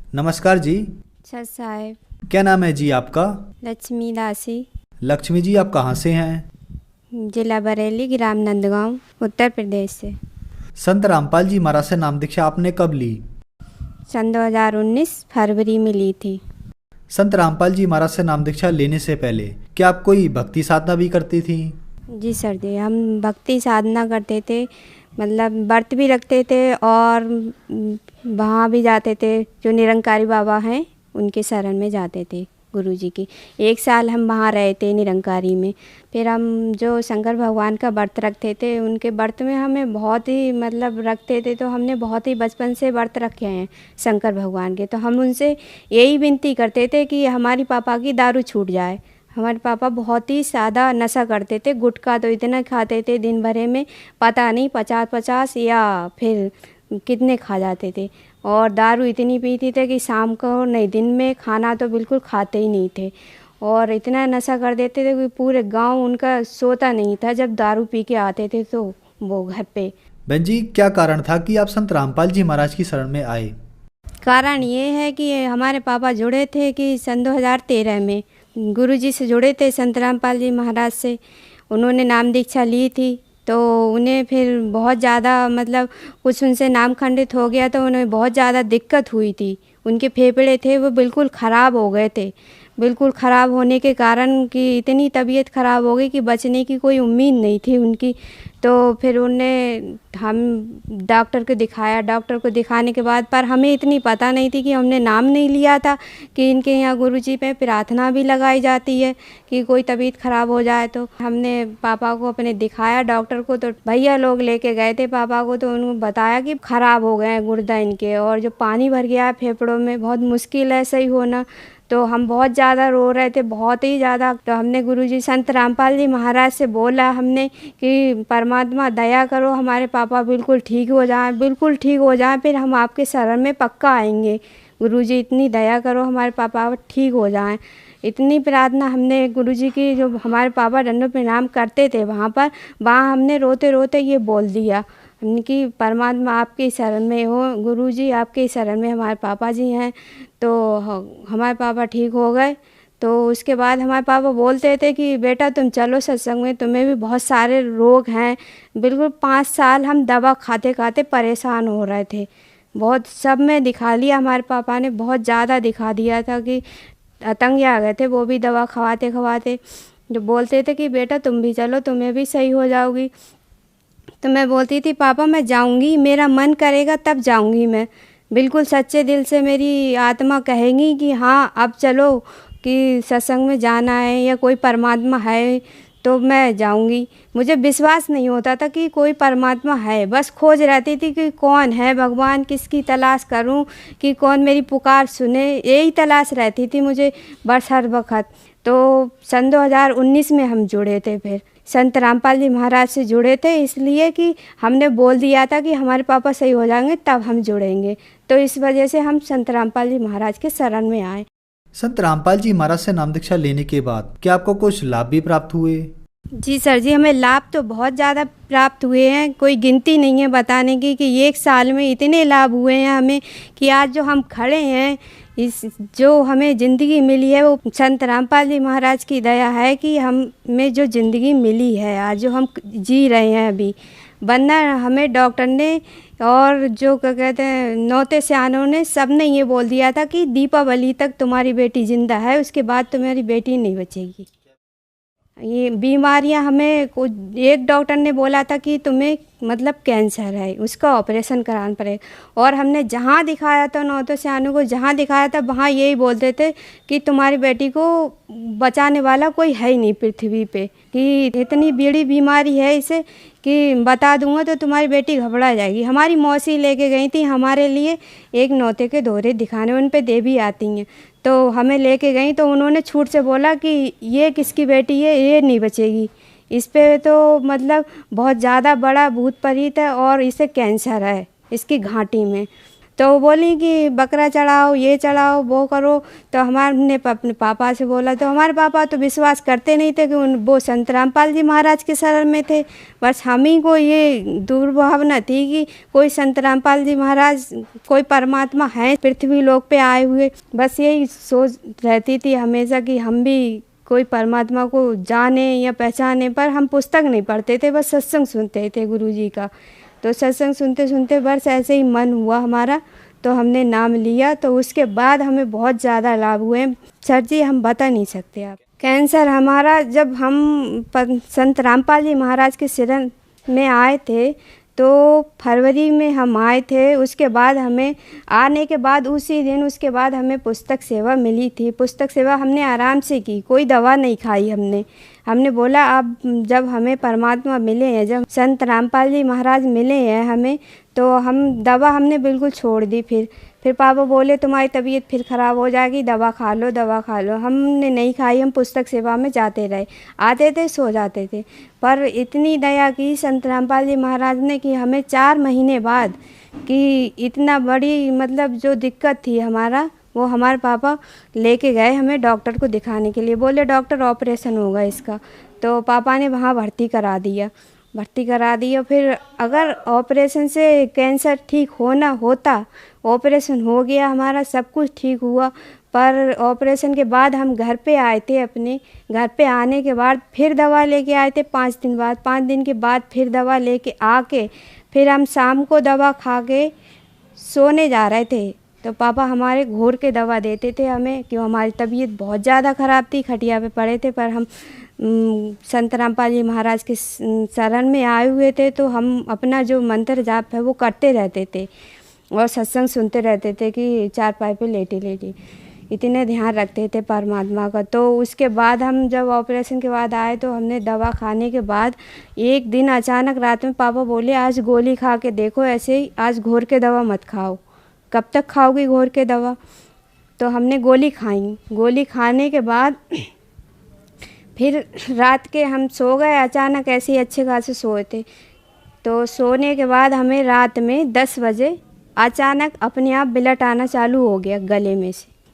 नमस्कार जी। अच्छा साहेब। क्या नाम है जी आपका? लक्ष्मी दासी। लक्ष्मी जी, आप कहाँ से हैं? जिला बरेली, ग्राम नंदगांव, उत्तर प्रदेश से। संत रामपाल जी महाराज से नाम दीक्षा आपने कब ली? सन 2019 फरवरी में ली थी। संत रामपाल जी महाराज से नाम दीक्षा लेने से पहले क्या आप कोई भक्ति साधना भी करती थी? जी सर जी, हम भक्ति साधना करते थे, मतलब व्रत भी रखते थे और वहाँ भी जाते थे। जो निरंकारी बाबा हैं उनके शरण में जाते थे, गुरु जी की। 1 साल हम वहाँ रहे थे निरंकारी में। फिर हम जो शंकर भगवान का व्रत रखते थे, उनके व्रत में हमें बहुत ही मतलब रखते थे, तो हमने बहुत ही बचपन से व्रत रखे हैं शंकर भगवान के। तो हम उनसे यही विनती करते थे कि हमारी पापा की दारू छूट जाए। हमारे पापा बहुत ही सादा नशा करते थे, गुटखा तो इतना खाते थे दिन भरे में, पता नहीं 50-50 या फिर कितने खा जाते थे। और दारू इतनी पीते थे कि शाम को नहीं, दिन में खाना तो बिल्कुल खाते ही नहीं थे। और इतना नशा कर देते थे कि पूरे गांव उनका सोता नहीं था जब दारू पी के आते थे तो वो घर पे। बहन जी, क्या कारण था कि आप संत रामपाल जी महाराज की शरण में आए? कारण ये है कि हमारे पापा जुड़े थे कि सन 2013 में गुरुजी से जुड़े थे, संत रामपाल जी महाराज से। उन्होंने नाम दीक्षा ली थी, तो उन्हें फिर बहुत ज़्यादा मतलब कुछ उनसे नाम खंडित हो गया, तो उन्हें बहुत ज़्यादा दिक्कत हुई थी। उनके फेफड़े थे वो बिल्कुल ख़राब हो गए थे। बिल्कुल ख़राब होने के कारण कि इतनी तबीयत ख़राब हो गई कि बचने की कोई उम्मीद नहीं थी उनकी। तो फिर हम डॉक्टर को दिखाया। डॉक्टर को दिखाने के बाद पर हमें इतनी पता नहीं थी कि हमने नाम नहीं लिया था कि इनके यहाँ गुरुजी पे प्रार्थना भी लगाई जाती है कि कोई तबीयत ख़राब हो जाए। तो हमने पापा को अपने दिखाया डॉक्टर को, तो भैया लोग लेके गए थे पापा को, तो उन्होंने बताया कि ख़राब हो गए हैं गुर्दा इनके, और जो पानी भर गया है फेफड़ों में, बहुत मुश्किल है सही होना। तो हम बहुत ज़्यादा रो रहे थे, बहुत ही ज़्यादा। तो हमने गुरुजी संत रामपाल जी महाराज से बोला हमने कि परमात्मा दया करो, हमारे पापा बिल्कुल ठीक हो जाएं, बिल्कुल ठीक हो जाएं, फिर हम आपके शरण में पक्का आएंगे। गुरुजी इतनी दया करो, हमारे पापा ठीक हो जाएं। इतनी प्रार्थना हमने गुरुजी की, जो हमारे पापा दंडों प्रणाम करते थे वहाँ हमने रोते रोते ये बोल दिया हमने कि परमात्मा आपके शरण में हो, गुरुजी आपके शरण में हमारे पापा जी हैं। तो हमारे पापा ठीक हो गए। तो उसके बाद हमारे पापा बोलते थे कि बेटा तुम चलो सत्संग में, तुम्हें भी बहुत सारे रोग हैं। बिल्कुल 5 साल हम दवा खाते खाते परेशान हो रहे थे, बहुत सब में दिखा लिया। हमारे पापा ने बहुत ज़्यादा दिखा दिया था कि तंग आ गए थे वो भी दवा खवाते खवाते। जो बोलते थे कि बेटा तुम भी चलो, तुम्हें भी सही हो जाओगी। तो मैं बोलती थी पापा मैं जाऊंगी, मेरा मन करेगा तब जाऊंगी मैं, बिल्कुल सच्चे दिल से मेरी आत्मा कहेगी कि हाँ अब चलो, कि सत्संग में जाना है या कोई परमात्मा है तो मैं जाऊंगी। मुझे विश्वास नहीं होता था कि कोई परमात्मा है, बस खोज रहती थी कि कौन है भगवान, किसकी तलाश करूं, कि कौन मेरी पुकार सुने, यही तलाश रहती थी मुझे बस हर वक्त। तो सन 2019 में हम जुड़े थे, फिर संत रामपाल जी महाराज से जुड़े थे, इसलिए कि हमने बोल दिया था कि हमारे पापा सही हो जाएंगे तब हम जुड़ेंगे। तो इस वजह से हम संत रामपाल जी महाराज के शरण में आए। संत रामपाल जी महाराज से नाम दीक्षा लेने के बाद क्या आपको कुछ लाभ भी प्राप्त हुए? जी सर जी, हमें लाभ तो बहुत ज़्यादा प्राप्त हुए हैं, कोई गिनती नहीं है बताने की कि 1 साल में इतने लाभ हुए हैं हमें कि आज जो हम खड़े हैं, इस जो हमें ज़िंदगी मिली है वो संत रामपाल जी महाराज की दया है कि हमें जो ज़िंदगी मिली है आज जो हम जी रहे हैं अभी। वरना हमें डॉक्टर ने और जो क्या कहते हैं नौते सयानों ने सब ने ये बोल दिया था कि दीपावली तक तुम्हारी बेटी ज़िंदा है, उसके बाद तुम्हारी बेटी नहीं बचेगी। ये बीमारियां हमें एक डॉक्टर ने बोला था कि तुम्हें मतलब कैंसर है, उसका ऑपरेशन कराना पड़ेगा। और हमने जहाँ दिखाया था नौतो सयानों को, जहाँ दिखाया था वहाँ यही बोलते थे कि तुम्हारी बेटी को बचाने वाला कोई है ही नहीं पृथ्वी पे, कि इतनी बड़ी बीमारी है इसे कि बता दूंगा तो तुम्हारी बेटी घबरा जाएगी। हमारी मौसी लेके गई थी हमारे लिए एक नौते के दौरे दिखाने, उन पे देवी आती हैं, तो हमें लेके गई तो उन्होंने छूट से बोला कि ये किसकी बेटी है, ये नहीं बचेगी, इस पे तो मतलब बहुत ज़्यादा बड़ा भूत प्रेत है और इसे कैंसर है इसकी घाटी में। तो वो बोली कि बकरा चढ़ाओ, ये चढ़ाओ, वो करो। तो हमने अपने पापा से बोला, तो हमारे पापा तो विश्वास करते नहीं थे कि वो संत रामपाल जी महाराज के शरण में थे। बस हम ही को ये दुर्भावना थी कि कोई संत रामपाल जी महाराज कोई परमात्मा है पृथ्वी लोक पे आए हुए। बस यही सोच रहती थी हमेशा कि हम भी कोई परमात्मा को जाने या पहचाने। पर हम पुस्तक नहीं पढ़ते थे, बस सत्संग सुनते थे गुरु जी का। तो सत्संग सुनते सुनते बस ऐसे ही मन हुआ हमारा, तो हमने नाम लिया। तो उसके बाद हमें बहुत ज़्यादा लाभ हुए सर जी, हम बता नहीं सकते आप। कैंसर हमारा जब हम संत रामपाल जी महाराज के शरण में आए थे तो फरवरी में हम आए थे। उसके बाद हमें आने के बाद उसी दिन उसके बाद हमें पुस्तक सेवा मिली थी। पुस्तक सेवा हमने आराम से की, कोई दवा नहीं खाई हमने बोला अब जब हमें परमात्मा मिले हैं, जब संत रामपाल जी महाराज मिले हैं हमें, तो हम दवा हमने बिल्कुल छोड़ दी। फिर पापा बोले तुम्हारी तबीयत फिर ख़राब हो जाएगी, दवा खा लो, दवा खा लो। हमने नहीं खाई, हम पुस्तक सेवा में जाते रहे, आते थे सो जाते थे। पर इतनी दया की संत रामपाल जी महाराज ने कि हमें 4 महीने बाद कि इतना बड़ी मतलब जो दिक्कत थी हमारा, वो हमारे पापा लेके गए हमें डॉक्टर को दिखाने के लिए। बोले डॉक्टर ऑपरेशन होगा इसका। तो पापा ने वहाँ भर्ती करा दिया। फिर अगर ऑपरेशन से कैंसर ठीक होना होता, ऑपरेशन हो गया हमारा, सब कुछ ठीक हुआ। पर ऑपरेशन के बाद हम घर पे आए थे, अपने घर पे आने के बाद फिर दवा लेके आए थे 5 दिन बाद। 5 दिन के बाद फिर दवा लेके आके फिर हम शाम को दवा खा के सोने जा रहे थे तो पापा हमारे घोर के दवा देते थे हमें, क्यों हमारी तबीयत बहुत ज़्यादा ख़राब थी, खटिया पे पड़े थे। पर हम संत रामपाल जी महाराज के शरण में आए हुए थे, तो हम अपना जो मंत्र जाप है वो करते रहते थे और सत्संग सुनते रहते थे कि चारपाई पे लेटे इतने ध्यान रखते थे परमात्मा का। तो उसके बाद हम जब ऑपरेशन के बाद आए तो हमने दवा खाने के बाद एक दिन अचानक रात में पापा बोले आज गोली खा के देखो, ऐसे ही आज घोर के दवा मत खाओ, कब तक खाओगी घोर के दवा। तो हमने गोली खाई। गोली खाने के बाद फिर रात के हम सो गए, अचानक ऐसे ही अच्छे खासे सोए थे। तो सोने के बाद हमें रात में 10 बजे अचानक अपने आप ब्लड आना चालू हो गया,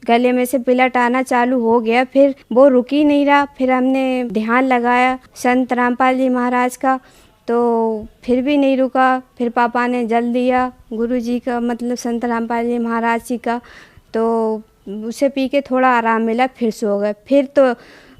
गले में से ब्लड आना चालू हो गया। फिर वो रुक ही नहीं रहा। फिर हमने ध्यान लगाया संत रामपाल जी महाराज का, तो फिर भी नहीं रुका। फिर पापा ने जल दिया गुरु जी का, मतलब संत रामपाल जी महाराज जी का, तो उसे पी के थोड़ा आराम मिला, फिर सो गए।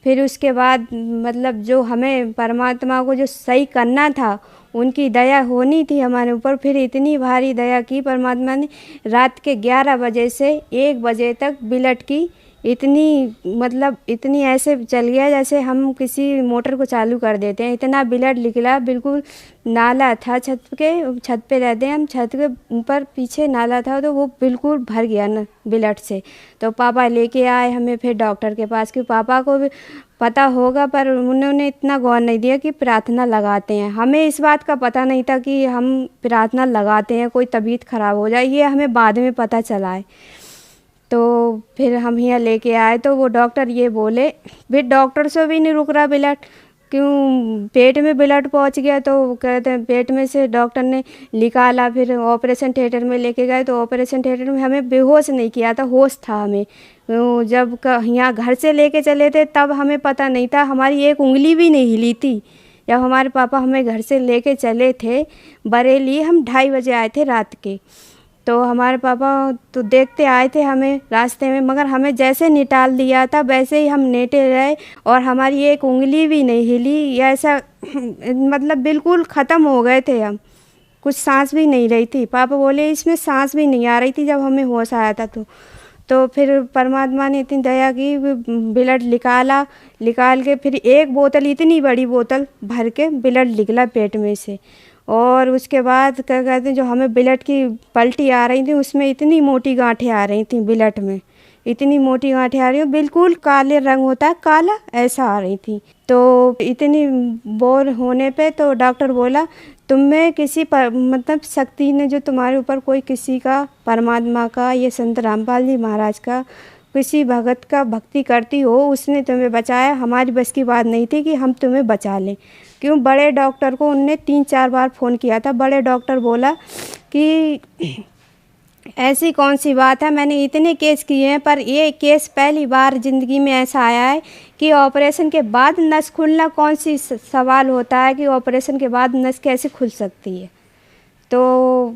फिर उसके बाद मतलब जो हमें परमात्मा को जो सही करना था, उनकी दया होनी थी हमारे ऊपर। फिर इतनी भारी दया की परमात्मा ने, रात के 11 बजे से 1 बजे तक ब्लड की इतनी ऐसे चल गया जैसे हम किसी मोटर को चालू कर देते हैं, इतना ब्लड निकला। बिल्कुल नाला था छत पे रहते हैं हम, छत के ऊपर पीछे नाला था, तो वो बिल्कुल भर गया ना ब्लड से। तो पापा लेके आए हमें फिर डॉक्टर के पास, कि पापा को भी पता होगा पर उन्होंने इतना गौर नहीं दिया कि प्रार्थना लगाते हैं। हमें इस बात का पता नहीं था कि हम प्रार्थना लगाते हैं कोई तबीयत ख़राब हो जाए, ये हमें बाद में पता चला है। तो फिर हम यहाँ लेके आए तो वो डॉक्टर ये बोले, फिर डॉक्टर से भी नहीं रुक रहा ब्लड, क्यों पेट में ब्लड पहुँच गया। तो कहते हैं पेट में से डॉक्टर ने निकाला, फिर ऑपरेशन थिएटर में लेके गए। तो ऑपरेशन थिएटर में हमें बेहोश नहीं किया था, होश था हमें। जब यहाँ घर से लेके चले थे तब हमें पता नहीं था, हमारी एक उंगली भी नहीं हिली थी। जब हमारे पापा हमें घर से लेके चले थे बरेली, हम 2:30 बजे आए थे रात के। तो हमारे पापा तो देखते आए थे हमें रास्ते में, मगर हमें जैसे निटाल दिया था वैसे ही हम लेटे रहे और हमारी एक उंगली भी नहीं हिली। ऐसा मतलब बिल्कुल ख़त्म हो गए थे हम, कुछ सांस भी नहीं रही थी। पापा बोले इसमें सांस भी नहीं आ रही थी जब हमें होश आया था। तो फिर परमात्मा ने इतनी दया की, ब्लड निकाल के फिर एक बोतल, इतनी बड़ी बोतल भर के ब्लड निकला पेट में से। और उसके बाद क्या कहते हैं, जो हमें ब्लड की पलटी आ रही थी उसमें इतनी मोटी गांठें आ रही थी ब्लड में, इतनी मोटी गांठें आ रही हो, बिल्कुल काले रंग होता है काला, ऐसा आ रही थी। तो इतनी बोर होने पे तो डॉक्टर बोला तुम्हें किसी पर मतलब शक्ति ने, जो तुम्हारे ऊपर कोई किसी का, परमात्मा का, ये संत रामपाल जी महाराज का, किसी भगत का भक्ति करती हो, उसने तुम्हें बचाया। हमारी बस की बात नहीं थी कि हम तुम्हें बचा लें, क्यों बड़े डॉक्टर को उनने 3-4 बार फ़ोन किया था। बड़े डॉक्टर बोला कि ऐसी कौन सी बात है, मैंने इतने केस किए हैं पर ये केस पहली बार ज़िंदगी में ऐसा आया है कि ऑपरेशन के बाद नस खुलना कौन सी सवाल होता है कि ऑपरेशन के बाद नस कैसे खुल सकती है। तो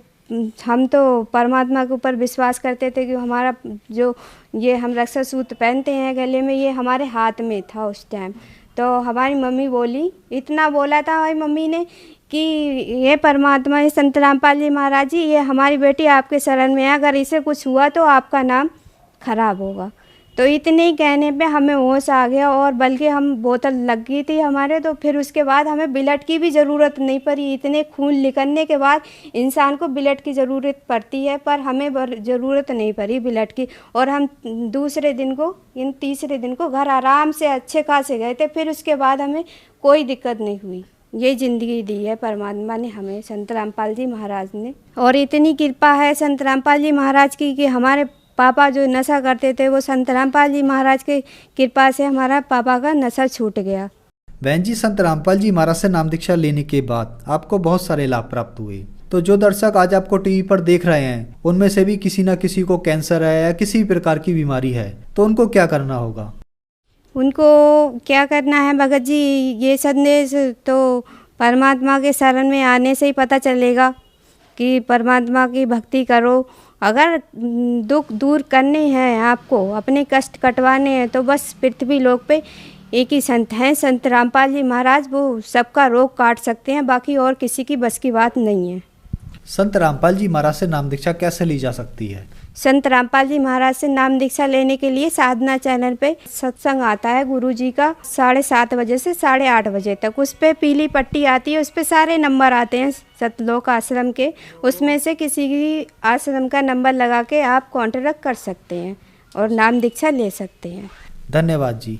हम तो परमात्मा के ऊपर विश्वास करते थे कि हमारा जो ये हम रक्षा सूत्र पहनते हैं गले में, ये हमारे हाथ में था उस टाइम। तो हमारी मम्मी बोली, इतना बोला था हमारी मम्मी ने कि ये परमात्मा, ये संत रामपाल जी महाराज जी, ये हमारी बेटी आपके शरण में है, अगर इसे कुछ हुआ तो आपका नाम खराब होगा। तो इतने ही कहने पे हमें होश आ गया, और बल्कि हम बोतल लग गई थी हमारे, तो फिर उसके बाद हमें ब्लड की भी ज़रूरत नहीं पड़ी। इतने खून निकलने के बाद इंसान को ब्लड की ज़रूरत पड़ती है, पर हमें ज़रूरत नहीं पड़ी ब्लड की। और हम दूसरे दिन को, इन तीसरे दिन को घर आराम से अच्छे खासे गए थे। फिर उसके बाद हमें कोई दिक्कत नहीं हुई। ये ज़िंदगी दी है परमात्मा ने हमें, संत रामपाल जी महाराज ने। और इतनी कृपा है संत रामपाल जी महाराज की कि हमारे पापा जो नशा करते थे, वो संत रामपाल जी महाराज की कृपा से हमारा पापा का नशा छूट गया। बहन जी, संत रामपाल जी महाराज से नाम दीक्षा लेने के बाद आपको बहुत सारे लाभ प्राप्त हुए। तो जो दर्शक आज आपको टीवी पर देख रहे हैं, उनमें से भी किसी न किसी को कैंसर है या किसी प्रकार की बीमारी है, तो उनको क्या करना होगा? उनको क्या करना है भगत जी, ये संदेश तो परमात्मा के शरण में आने से ही पता चलेगा कि परमात्मा की भक्ति करो। अगर दुख दूर करने हैं आपको, अपने कष्ट कटवाने हैं, तो बस पृथ्वी लोक पे एक ही संत हैं, संत रामपाल जी महाराज। वो सबका रोग काट सकते हैं, बाकी और किसी की बस की बात नहीं है। संत रामपाल जी महाराज से नाम दीक्षा कैसे ली जा सकती है? संत रामपाल जी महाराज से नाम दीक्षा लेने के लिए साधना चैनल पे सत्संग आता है गुरुजी का 7:30 बजे से 8:30 बजे तक। उस पर पीली पट्टी आती है, उस पर सारे नंबर आते हैं सतलोक आश्रम के। उसमें से किसी भी आश्रम का नंबर लगा के आप कॉन्टैक्ट कर सकते हैं और नाम दीक्षा ले सकते हैं। धन्यवाद जी।